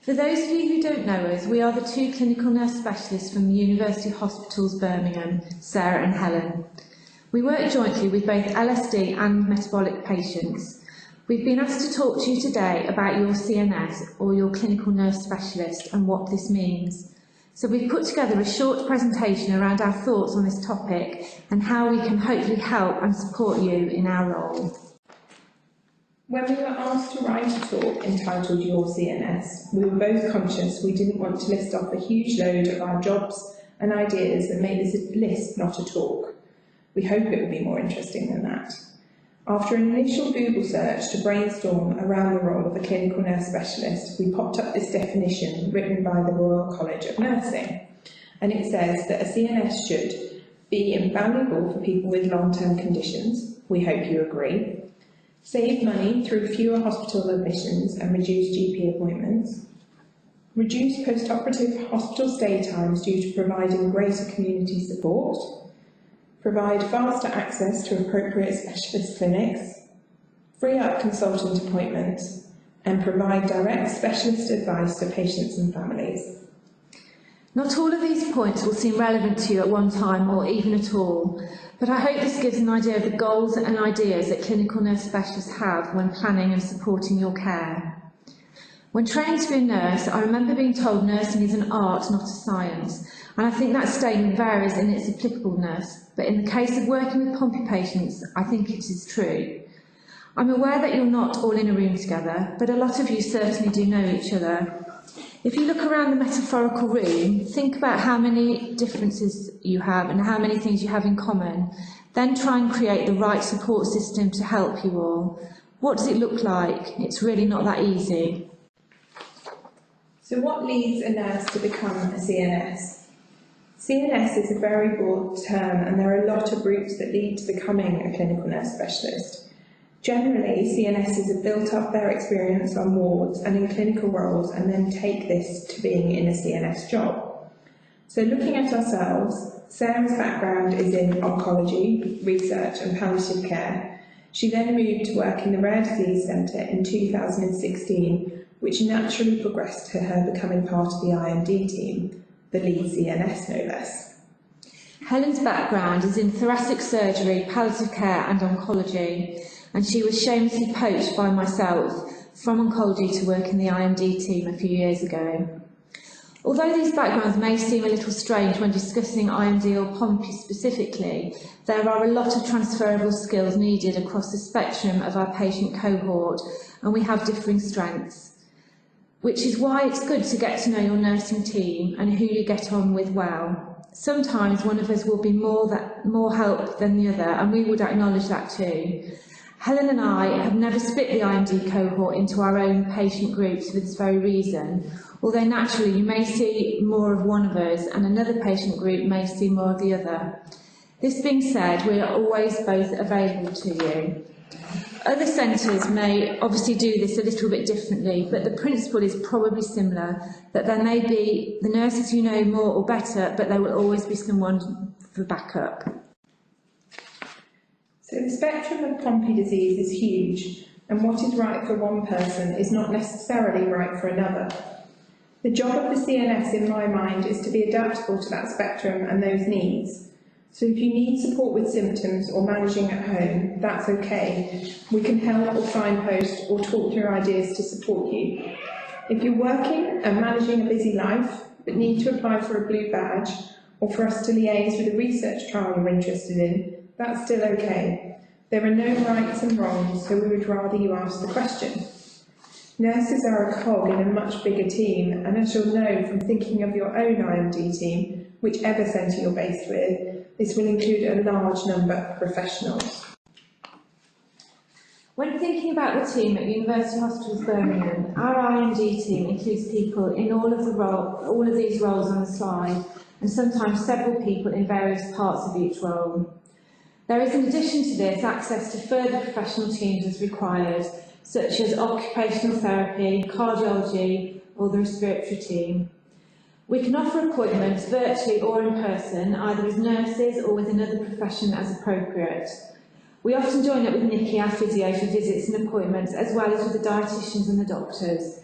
For those of you who don't know us, we are the two clinical nurse specialists from the University Hospitals Birmingham, Sarah and Helen. We work jointly with both LSD and metabolic patients. We've been asked to talk to you today about your CNS, or your clinical nurse specialist, and what this means. So we've put together a short presentation around our thoughts on this topic and how we can hopefully help and support you in our role. When we were asked to write a talk entitled Your CNS, we were both conscious we didn't want to list off a huge load of our jobs and ideas and make this a list, not a talk. We hope it will be more interesting than that. After an initial Google search to brainstorm around the role of a clinical nurse specialist, we popped up this definition written by the Royal College of Nursing. And it says that a CNS should be invaluable for people with long-term conditions, we hope you agree, save money through fewer hospital admissions and reduced GP appointments, reduce post-operative hospital stay times due to providing greater community support, provide faster access to appropriate specialist clinics, free up consultant appointments, and provide direct specialist advice to patients and families. Not all of these points will seem relevant to you at one time or even at all, but I hope this gives an idea of the goals and ideas that clinical nurse specialists have when planning and supporting your care. When training to be a nurse, I remember being told nursing is an art, not a science, and I think that statement varies in its applicableness, but in the case of working with Pompe patients, I think it is true. I'm aware that you're not all in a room together, but a lot of you certainly do know each other. If you look around the metaphorical room, think about how many differences you have and how many things you have in common, then try and create the right support system to help you all. What does it look like? It's really not that easy. So what leads a nurse to become a CNS? CNS is a very broad term, and there are a lot of routes that lead to becoming a clinical nurse specialist. Generally, CNSs have built up their experience on wards and in clinical roles and then take this to being in a CNS job. So looking at ourselves, Sarah's background is in oncology, research and palliative care. She then moved to work in the Rare Disease Centre in 2016, which naturally progressed to her becoming part of the IMD team, the lead CNS no less. Helen's background is in thoracic surgery, palliative care and oncology, and she was shamelessly poached by myself from oncology to work in the IMD team a few years ago. Although these backgrounds may seem a little strange when discussing IMD or Pompe specifically, there are a lot of transferable skills needed across the spectrum of our patient cohort, and we have differing strengths, which is why it's good to get to know your nursing team and who you get on with well. Sometimes one of us will be more help than the other, and we would acknowledge that too. Helen and I have never split the IMD cohort into our own patient groups for this very reason, although naturally you may see more of one of us and another patient group may see more of the other. This being said, we are always both available to you. Other centres may obviously do this a little bit differently, but the principle is probably similar, that there may be the nurses who know more or better, but there will always be someone for backup. So the spectrum of Pompe disease is huge, and what is right for one person is not necessarily right for another. The job of the CNS, in my mind, is to be adaptable to that spectrum and those needs. So if you need support with symptoms or managing at home, that's okay. We can help or signpost or talk through ideas to support you. If you're working and managing a busy life, but need to apply for a blue badge, or for us to liaise with a research trial you're interested in, that's still okay. There are no rights and wrongs, so we would rather you ask the question. Nurses are a cog in a much bigger team, and as you'll know from thinking of your own IMD team, whichever centre you're based with, this will include a large number of professionals. When thinking about the team at University Hospitals Birmingham, our IMD team includes people in all of these roles on the slide, and sometimes several people in various parts of each role. There is, in addition to this, access to further professional teams as required, such as occupational therapy, cardiology, or the respiratory team. We can offer appointments virtually or in person, either as nurses or with another profession as appropriate. We often join up with Nikki, our physio, for visits and appointments, as well as with the dietitians and the doctors.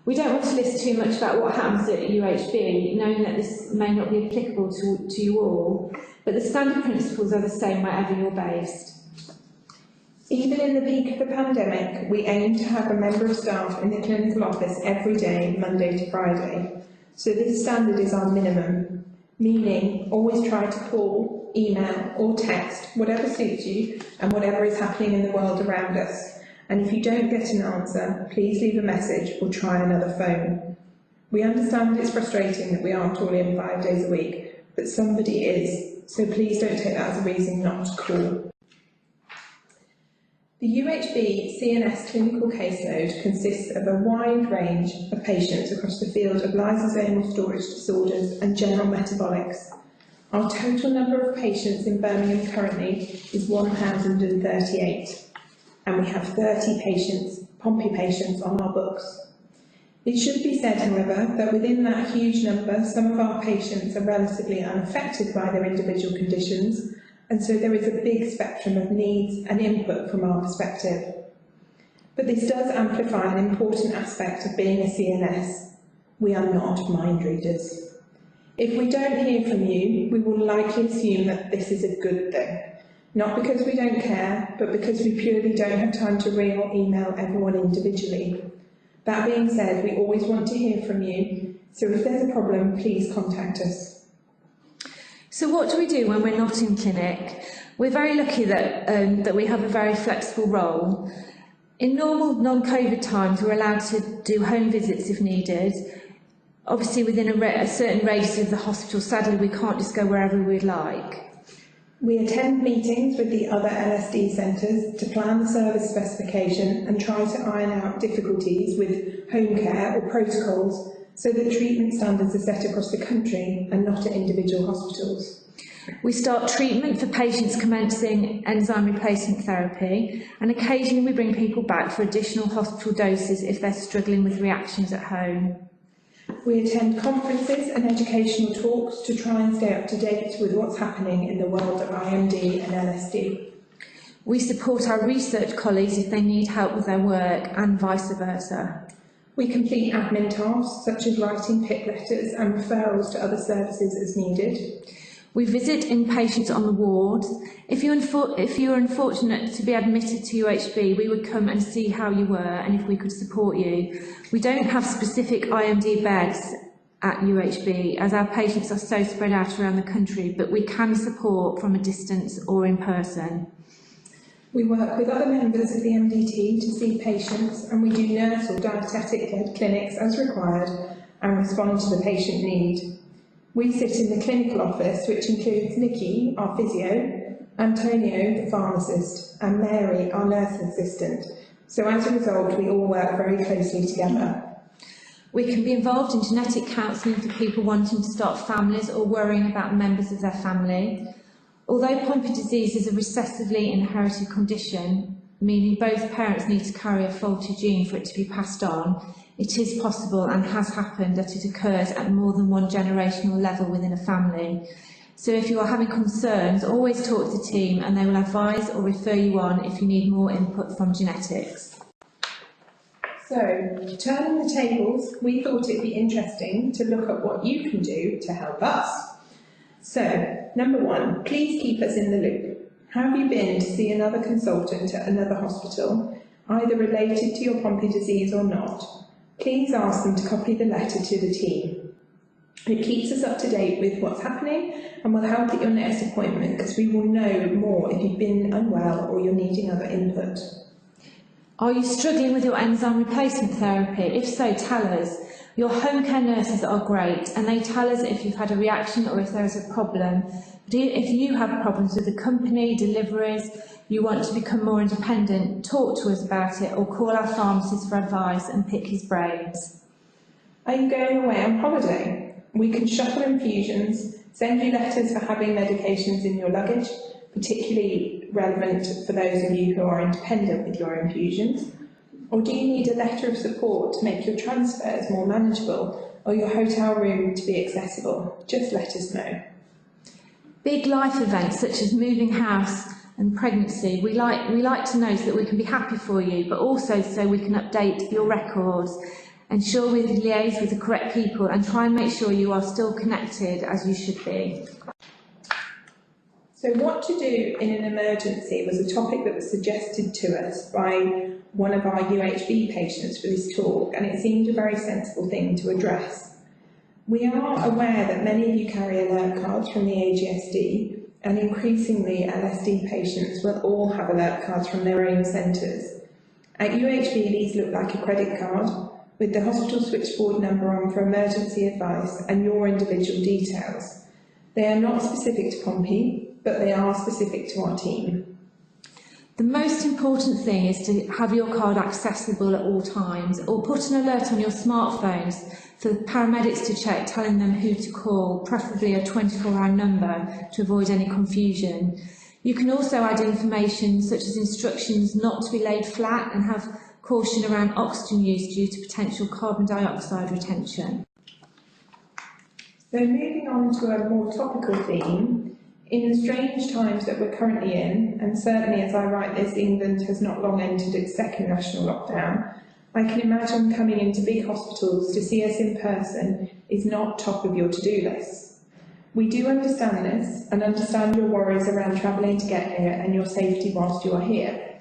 We don't want to list too much about what happens at UHB, knowing that this may not be applicable to you all, but the standard principles are the same wherever you're based. Even in the peak of the pandemic, we aim to have a member of staff in the clinical office every day, Monday to Friday. So this standard is our minimum, meaning always try to call, email or text, whatever suits you and whatever is happening in the world around us. And if you don't get an answer, please leave a message or try another phone. We understand it's frustrating that we aren't all in 5 days a week, but somebody is, so please don't take that as a reason not to call. The UHB CNS clinical caseload consists of a wide range of patients across the field of lysosomal storage disorders and general metabolics. Our total number of patients in Birmingham currently is 1,038, and we have 30 Pompe patients on our books. It should be said, however, that within that huge number, some of our patients are relatively unaffected by their individual conditions, and so there is a big spectrum of needs and input from our perspective. But this does amplify an important aspect of being a CNS. We are not mind readers. If we don't hear from you, we will likely assume that this is a good thing. Not because we don't care, but because we purely don't have time to ring or email everyone individually. That being said, we always want to hear from you, so if there's a problem, please contact us. So what do we do when we're not in clinic? We're very lucky that we have a very flexible role. In normal non-COVID times, we're allowed to do home visits if needed. Obviously, within a certain radius of the hospital, sadly, we can't just go wherever we'd like. We attend meetings with the other LSD centres to plan the service specification and try to iron out difficulties with home care or protocols so that treatment standards are set across the country and not at individual hospitals. We start treatment for patients commencing enzyme replacement therapy, and occasionally we bring people back for additional hospital doses if they're struggling with reactions at home. We attend conferences and educational talks to try and stay up to date with what's happening in the world of IMD and LSD. We support our research colleagues if they need help with their work and vice versa. We complete admin tasks such as writing PIP letters and referrals to other services as needed. We visit inpatients on the ward. If you're unfortunate to be admitted to UHB, we would come and see how you were and if we could support you. We don't have specific IMD beds at UHB as our patients are so spread out around the country, but we can support from a distance or in person. We work with other members of the MDT to see patients, and we do nurse or dietetic-led clinics as required and respond to the patient need. We sit in the clinical office, which includes Nikki, our physio, Antonio, the pharmacist, and Mary, our nursing assistant. So as a result, we all work very closely together. We can be involved in genetic counselling for people wanting to start families or worrying about members of their family. Although Pompe disease is a recessively inherited condition, meaning both parents need to carry a faulty gene for it to be passed on, it is possible and has happened that it occurs at more than one generational level within a family. So if you are having concerns, always talk to the team and they will advise or refer you on if you need more input from genetics. So, turning the tables, we thought it'd be interesting to look at what you can do to help us. So, number one, please keep us in the loop. Have you been to see another consultant at another hospital, either related to your Pompe disease or not? Please ask them to copy the letter to the team. It keeps us up to date with what's happening and will help at your next appointment because we will know more if you've been unwell or you're needing other input. Are you struggling with your enzyme replacement therapy? If so, tell us. Your home care nurses are great and they tell us if you've had a reaction or if there is a problem. But if you have problems with the company, deliveries, you want to become more independent, talk to us about it or call our pharmacist for advice and pick his brains. Are you going away on holiday? We can shuffle infusions, send you letters for having medications in your luggage, particularly relevant for those of you who are independent with your infusions. Or do you need a letter of support to make your transfers more manageable or your hotel room to be accessible? Just let us know. Big life events such as moving house and pregnancy, we like to know so that we can be happy for you, but also so we can update your records ensure we liaise with the correct people and try and make sure you are still connected as you should be. So what to do in an emergency was a topic that was suggested to us by one of our UHB patients for this talk, and it seemed a very sensible thing to address. We are aware that many of you carry alert cards from the AGSD, and increasingly LSD patients will all have alert cards from their own centres. At UHB, these look like a credit card, with the hospital switchboard number on for emergency advice and your individual details. They are not specific to Pompe, but they are specific to our team. The most important thing is to have your card accessible at all times, or put an alert on your smartphones for the paramedics to check, telling them who to call, preferably a 24-hour number to avoid any confusion. You can also add information such as instructions not to be laid flat and have caution around oxygen use due to potential carbon dioxide retention. So moving on to a more topical theme, in the strange times that we're currently in, and certainly as I write this, England has not long entered its second national lockdown, I can imagine coming into big hospitals to see us in person is not top of your to-do list. We do understand this and understand your worries around travelling to get here and your safety whilst you are here.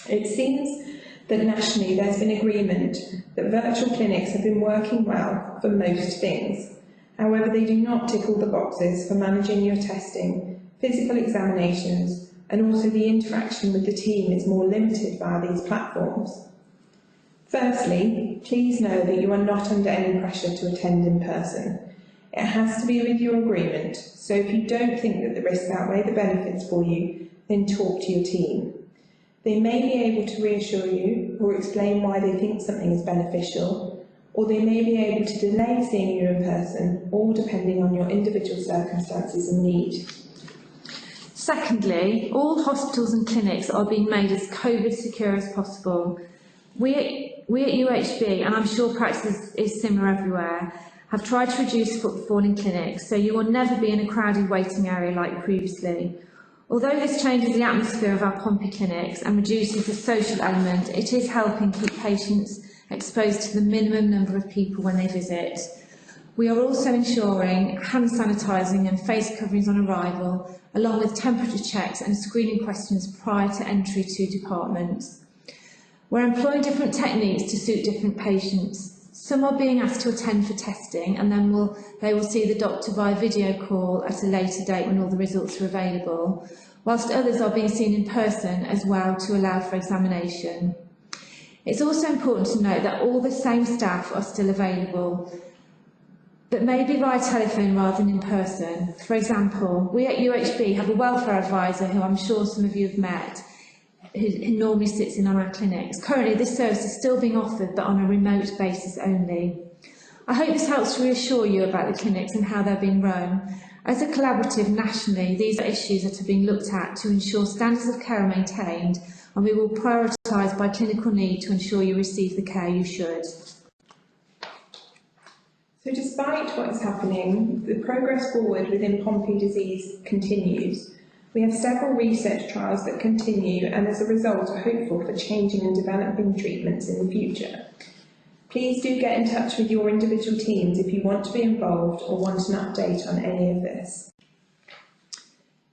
It seems that nationally there's been agreement that virtual clinics have been working well for most things. However, they do not tick all the boxes for managing your testing, physical examinations, and also the interaction with the team is more limited via these platforms. Firstly, please know that you are not under any pressure to attend in person. It has to be with your agreement, so if you don't think that the risks outweigh the benefits for you, then talk to your team. They may be able to reassure you or explain why they think something is beneficial, or they may be able to delay seeing you in person, all depending on your individual circumstances and need. Secondly, all hospitals and clinics are being made as COVID secure as possible. We at UHB, and I'm sure practice is similar everywhere, have tried to reduce footfall in clinics, so you will never be in a crowded waiting area like previously. Although this changes the atmosphere of our Pompe clinics and reduces the social element, it is helping keep patients exposed to the minimum number of people when they visit. We are also ensuring hand sanitising and face coverings on arrival, along with temperature checks and screening questions prior to entry to departments. We're employing different techniques to suit different patients. Some are being asked to attend for testing, and then they will see the doctor via video call at a later date when all the results are available, whilst others are being seen in person as well to allow for examination. It's also important to note that all the same staff are still available, but maybe via telephone rather than in person. For example, we at UHB have a welfare advisor who I'm sure some of you have met, who normally sits in on our clinics. Currently, this service is still being offered, but on a remote basis only. I hope this helps to reassure you about the clinics and how they're being run. As a collaborative nationally, these are issues that are being looked at to ensure standards of care are maintained, and we will prioritise by clinical need to ensure you receive the care you should. So despite what is happening, the progress forward within Pompe disease continues. We have several research trials that continue, and as a result are hopeful for changing and developing treatments in the future. Please do get in touch with your individual teams if you want to be involved or want an update on any of this.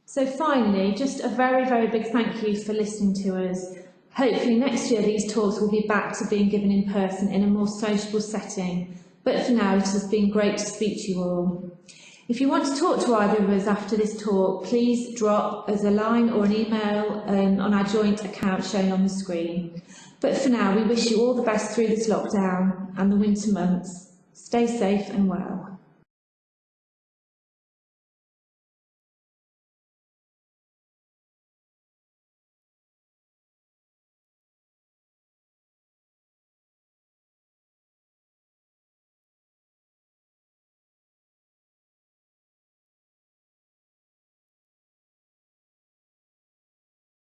So finally, just a very, very big thank you for listening to us. Hopefully next year these talks will be back to being given in person in a more sociable setting, but for now it has been great to speak to you all. If you want to talk to either of us after this talk, please drop us a line or an email on our joint account shown on the screen. But for now, we wish you all the best through this lockdown and the winter months. Stay safe and well.